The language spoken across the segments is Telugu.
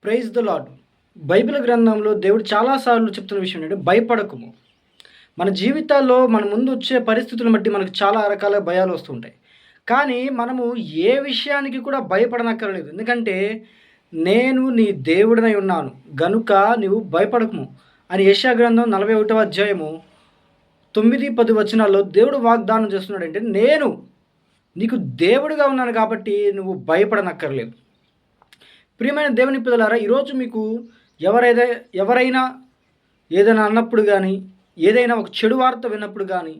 Praise the lord. బైబిల్ గ్రంథంలో దేవుడు చాలాసార్లు చెప్తున్న విషయం ఏంటంటే భయపడకుము. మన జీవితాల్లో మన ముందు వచ్చే పరిస్థితులను బట్టి మనకు చాలా రకాల భయాలు వస్తుంటాయి. కానీ మనము ఏ విషయానికి కూడా భయపడనక్కర్లేదు. ఎందుకంటే నేను నీ దేవుడినై ఉన్నాను గనుక నీవు భయపడకుము అని యెషయా గ్రంథం 41వ అధ్యాయము 9, 10 వచనాల్లో దేవుడు వాగ్దానం చేస్తున్నాడంటే నేను నీకు దేవుడిగా ఉన్నాను కాబట్టి నువ్వు భయపడనక్కర్లేదు. ప్రియమైన దేవుని పిల్లలారా, ఈరోజు మీకు ఎవరైనా ఏదైనా అన్నప్పుడు కానీ, ఏదైనా ఒక చెడు వార్త విన్నప్పుడు కానీ,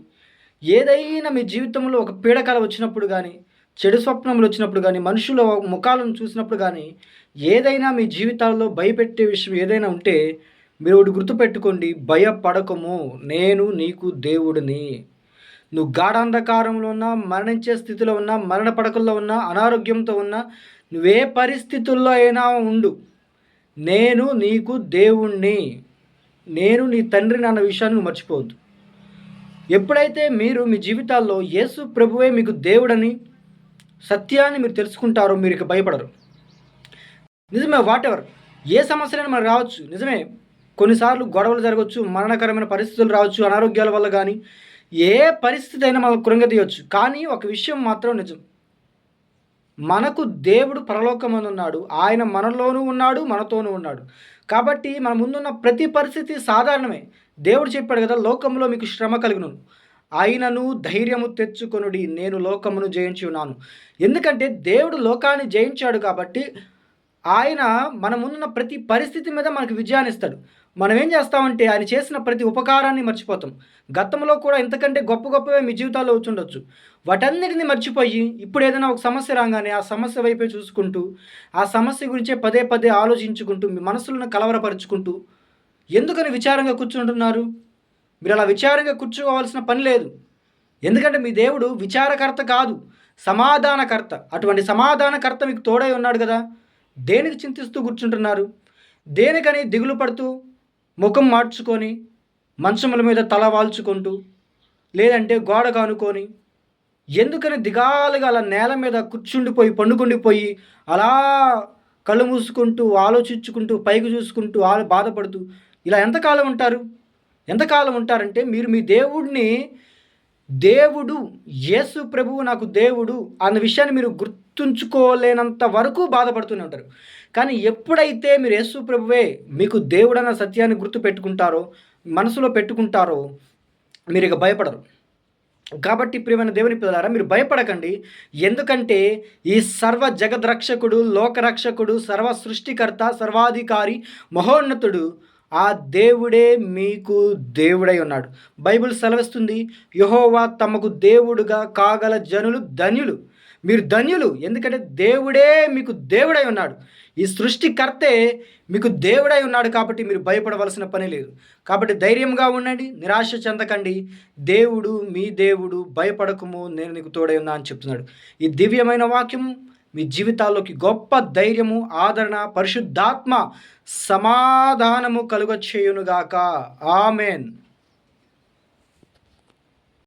ఏదైనా మీ జీవితంలో ఒక పీడకల వచ్చినప్పుడు కానీ, చెడు స్వప్నములు వచ్చినప్పుడు కానీ, మనుషుల ముఖాలను చూసినప్పుడు కానీ, ఏదైనా మీ జీవితాల్లో భయపెట్టే విషయం ఏదైనా ఉంటే మీరు ఒకటి గుర్తుపెట్టుకోండి, భయపడకము, నేను నీకు దేవుడిని. నువ్వు గాఢాంధకారంలో ఉన్నా, మరణించే స్థితిలో ఉన్నా, మరణ పడకల్లో ఉన్నా, అనారోగ్యంతో ఉన్నా, నువ్వే పరిస్థితుల్లో అయినా ఉండు, నేను నీకు దేవుణ్ణి, నేను నీ తండ్రిని అన్న విషయాన్ని నువ్వు మర్చిపోవద్దు. ఎప్పుడైతే మీరు మీ జీవితాల్లో యేసు ప్రభువే మీకు దేవుడని సత్యాన్ని మీరు తెలుసుకుంటారో మీరు ఇక భయపడరు. నిజమే, వాటెవర్ ఏ సమస్యలైనా మనకు రావచ్చు. నిజమే, కొన్నిసార్లు గొడవలు జరగవచ్చు, మరణకరమైన పరిస్థితులు రావచ్చు, అనారోగ్యాల వల్ల కానీ, ఏ పరిస్థితి అయినా మనకు కృంగతీయవచ్చు. కానీ ఒక విషయం మాత్రం నిజం, మనకు దేవుడు పరలోకమందు ఉన్నాడు, ఆయన మనలోనూ ఉన్నాడు, మనతోనూ ఉన్నాడు. కాబట్టి మన ముందున్న ప్రతి పరిస్థితి సాధారణమే. దేవుడు చెప్పాడు కదా, లోకంలో మీకు శ్రమ కలుగును, ఆయనను ధైర్యము తెచ్చుకొనుడి, నేను లోకమును జయించి ఉన్నాను. ఎందుకంటే దేవుడు లోకాన్ని జయించాడు కాబట్టి ఆయన మన ముందున్న ప్రతి పరిస్థితి మీద మనకు విజయాన్ని ఇస్తాడు. మనం ఏం చేస్తామంటే ఆయన చేసిన ప్రతి ఉపకారాన్ని మర్చిపోతాం. గతంలో కూడా ఇంతకంటే గొప్ప గొప్పవే మీ జీవితాల్లో వచ్చుండొచ్చు. వాటన్నిటిని మర్చిపోయి ఇప్పుడు ఏదైనా ఒక సమస్య రాగానే ఆ సమస్య వైపే చూసుకుంటూ, ఆ సమస్య గురించే పదే పదే ఆలోచించుకుంటూ, మీ మనసులను కలవరపరుచుకుంటూ ఎందుకని విచారంగా కూర్చుంటున్నారు? మీరు అలా విచారంగా కూర్చోవలసిన పని లేదు. ఎందుకంటే మీ దేవుడు విచారకర్త కాదు, సమాధానకర్త. అటువంటి సమాధానకర్త మీకు తోడై ఉన్నాడు కదా. దేనికి చింతిస్తూ కూర్చుంటున్నారు? దేనికని దిగులు పడుతూ ముఖం మార్చుకొని మంచముల మీద తల వాల్చుకుంటూ, లేదంటే గోడ కానుకొని, ఎందుకని దిగాలుగా అలా నేల మీద కూర్చుండిపోయి పండుకుండిపోయి అలా కళ్ళు మూసుకుంటూ ఆలోచించుకుంటూ పైకి చూసుకుంటూ బాధపడుతూ ఇలా ఎంతకాలం ఉంటారు? ఎంతకాలం ఉంటారంటే మీరు మీ దేవుడిని, దేవుడు యేసు ప్రభువు నాకు దేవుడు అన్న విషయాన్ని మీరు గుర్తుంచుకోలేనంత వరకు బాధపడుతూనే ఉంటారు. కానీ ఎప్పుడైతే మీరు యేసు ప్రభువే మీకు దేవుడు అన్న సత్యాన్ని గుర్తు పెట్టుకుంటారో, మనసులో పెట్టుకుంటారో, మీరు ఇక భయపడరు. కాబట్టి ప్రియమైన దేవుని పిల్లలారా, మీరు భయపడకండి. ఎందుకంటే ఈ సర్వ జగద్రక్షకుడు, లోకరక్షకుడు, సర్వ సృష్టికర్త, సర్వాధికారి, మహోన్నతుడు ఆ దేవుడే మీకు దేవుడై ఉన్నాడు. బైబిల్ సెలవిస్తుంది, యెహోవా తమకు దేవుడుగా కాగల జనులు ధన్యులు. మీరు ధన్యులు, ఎందుకంటే దేవుడే మీకు దేవుడై ఉన్నాడు. ఈ సృష్టికర్తే మీకు దేవుడై ఉన్నాడు కాబట్టి మీరు భయపడవలసిన పని లేదు. కాబట్టి ధైర్యంగా ఉండండి, నిరాశ చెందకండి. దేవుడు మీ దేవుడు, భయపడకము, నేను నీకు తోడై ఉన్నా అని చెప్తున్నాడు. ఈ దివ్యమైన వాక్యం మీ జీవితాల్లోకి గొప్ప ధైర్యము, ఆదరణ, పరిశుద్ధాత్మ సమాధానము కలుగచేయునుగాక. ఆమెన్.